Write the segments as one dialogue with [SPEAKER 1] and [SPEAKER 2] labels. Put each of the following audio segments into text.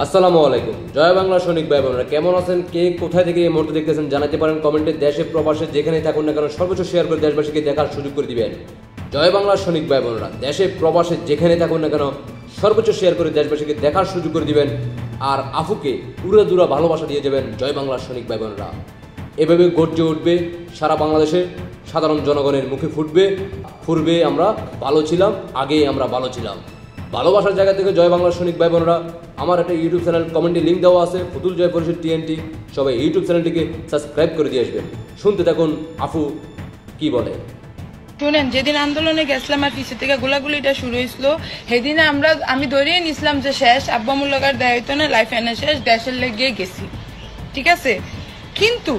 [SPEAKER 1] আসসালামু আলাইকুম। জয় বাংলা সৈনিক ভাই বোনেরা, কেমন আছেন? কে কোথায় থেকে এই মুহূর্তে দেখতেছেন জানাতে পারেন কমেন্টে। দেশে প্রবাসে যেখানেই থাকুন না কেন সর্বোচ্চ শেয়ার করে দেশবাসীকে দেখার সুযোগ করে দিবেন। জয় বাংলা সৈনিক ভাই বোনেরা, দেশে প্রবাসে যেখানে থাকুন না কেন সর্বোচ্চ শেয়ার করে দেশবাসীকে দেখার সুযোগ করে দিবেন। আর আফুকে উড়ে দুরা ভালোবাসা দিয়ে যাবেন জয় বাংলা সৈনিক ভাই বোনেরা। এভাবে গর্জে উঠবে সারা বাংলাদেশে, সাধারণ জনগণের মুখে ফুটবে আমরা ভালো ছিলাম, আগেই আমরা ভালো ছিলাম। ভালোবাসার জায়গা থেকে জয় বাংলা সৈনিক ভাই বোনেরা, আমার একটা ইউটিউব চ্যানেল কমেন্টে লিঙ্ক দেওয়া আছে, ফুতুল জয় পরিষদ টিএনটি। সবাই ইউটিউব চ্যানেলটিকে সাবস্ক্রাইব করে দিয়ে আসবেন। শুনতে থাকুন আফু কি বলে।
[SPEAKER 2] শুনেন, যেদিন আন্দোলনে গেছিলাম আর পিছিয়ে থেকে গোলাগুলিটা শুরু হয়েছিল, সেদিনে আমি ধরিয়ে নিছিলাম যে শেষ, আব্বা মূল্যকার দেয় হইতো না, লাইফ এনে শেষ, দেশের লেগে গেছি, ঠিক আছে। কিন্তু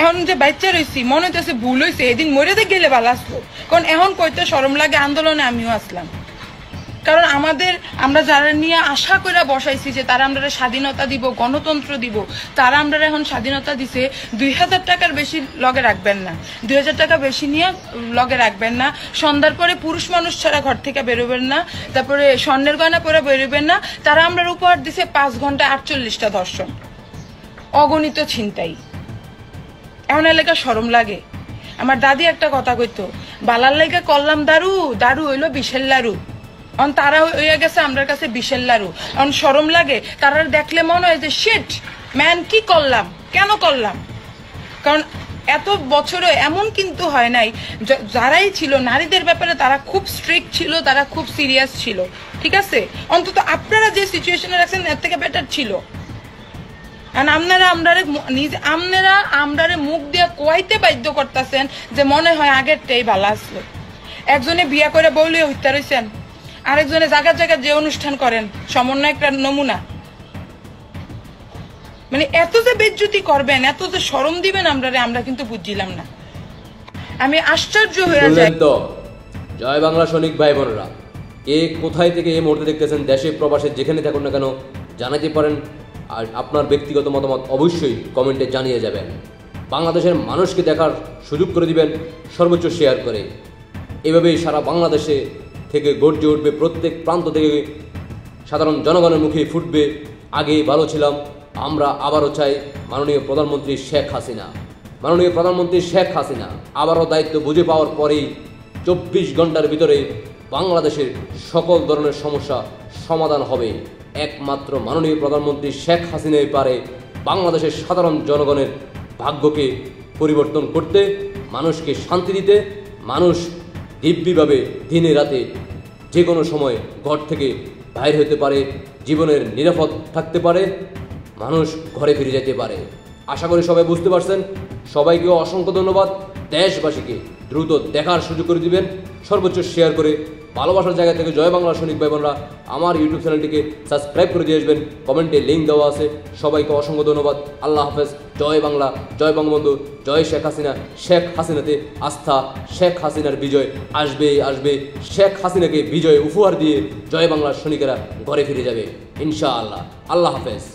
[SPEAKER 2] এখন যে বাচ্চা রয়েছি মনে হইতেছে ভুল হয়েছে, এদিন মরে গেলে ভালো আসলো। কারণ এখন কইতে শরম লাগে, আন্দোলনে আমিও আসলাম। কারণ আমরা যারা নিয়ে আশা করে বসাইছি যে তারা আমরা স্বাধীনতা দিব, গণতন্ত্র দিব, তারা আমরা এখন স্বাধীনতা দিছে 2000 টাকার বেশি লগে রাখবেন না, 2000 টাকা বেশি নিয়ে লগে রাখবেন না, সন্ধ্যার পরে পুরুষ মানুষ ছাড়া ঘর থেকে বেরোবেন না, তারপরে স্বর্ণের গয়না পরে বেরোবেন না। তারা আমরা উপহার দিছে 5 ঘন্টায় 48টা ধর্ষণ, অগণিত ছিনতাই। এখন এলাকা শরম লাগে। আমার দাদি একটা কথা কইতো, বালার লেগে করলাম দারু, দারু হইলো বিষের লারু। তারা হয়ে গেছে আমার কাছে বিষের লারু। এখন শরম লাগে, তারা দেখলে মনে হয় যে শিট ম্যান, কি করলাম, কেন করলাম। কারণ এত বছরে এমন কিন্তু হয় নাই, যারাই ছিল নারীদের ব্যাপারে তারা খুব স্ট্রিক্ট ছিল, তারা খুব সিরিয়াস ছিল, ঠিক আছে। অন্তত আপনারা যে সিচুয়েশনে রাখছেন এর থেকে বেটার ছিল। আপনারা আমরারে মুখ দিয়ে কোয়াইতে বাধ্য করতেছেন যে মনে হয় আগেরটাই ভালো আসলো। একজনে বিয়া করে বউলে হত্যা রয়েছেন, আরেকজনে জায়গায় জায়গায় যে অনুষ্ঠান করেন, সমন্বয় একটা নমুনা। মানে এত যে বেজ্জতি করবেন, এত যে শরম দিবেন আমরা কিন্তু বুঝছিলাম না। আমি আশ্চর্য হয়ে যাই।
[SPEAKER 1] তো জয় বাংলা সৈনিক ভাই বোনেরা, কে কোথায় থেকে এই মুহূর্তে দেখতেছেন দেশে প্রবাসে যেখানে থাকুন না কেন জানাতে পারেন। আর আপনার ব্যক্তিগত মতামত অবশ্যই কমেন্টে জানিয়ে যাবেন। বাংলাদেশের মানুষকে দেখার সুযোগ করে দিবেন সর্বোচ্চ শেয়ার করে। এভাবেই সারা বাংলাদেশে থেকে গর্জে উঠবে, প্রত্যেক প্রান্ত থেকে সাধারণ জনগণের মুখে ফুটবে আগেই ভালো ছিলাম, আমরা আবারও চাই মাননীয় প্রধানমন্ত্রী শেখ হাসিনা আবারও দায়িত্ব বুঝে পাওয়ার পরেই 24 ঘন্টার ভিতরে বাংলাদেশের সকল ধরনের সমস্যা সমাধান হবে। একমাত্র মাননীয় প্রধানমন্ত্রী শেখ হাসিনাই পারে বাংলাদেশের সাধারণ জনগণের ভাগ্যকে পরিবর্তন করতে, মানুষকে শান্তি দিতে। মানুষ দিব্যিভাবে দিনে রাতে যে কোনো সময় ঘর থেকে বাইর হতে পারে, জীবনের নিরাপদ থাকতে পারে, মানুষ ঘরে ফিরে যেতে পারে। আশা করি সবাই বুঝতে পারছেন। সবাইকে অসংখ্য ধন্যবাদ। দেশবাসীকে দ্রুত দেখার সুযোগ করে দিবেন, সর্বোচ্চ শেয়ার করে। ভালোবাসার জায়গা থেকে জয় বাংলা সৈনিক ভাই বোনরা, আমার ইউটিউব চ্যানেলটিকে সাবস্ক্রাইব করে দিয়ে আসবেন। কমেন্টে লিঙ্ক দেওয়া আছে। সবাইকে অসংখ্য ধন্যবাদ। আল্লাহ হাফেজ। জয় বাংলা, জয় বঙ্গবন্ধু, জয় শেখ হাসিনা। শেখ হাসিনাতে আস্থা, শেখ হাসিনার বিজয় আসবে। শেখ হাসিনাকে বিজয় উপহার দিয়ে জয় বাংলার সৈনিকেরা ঘরে ফিরে যাবে ইনশাআল্লাহ। আল্লাহ হাফেজ।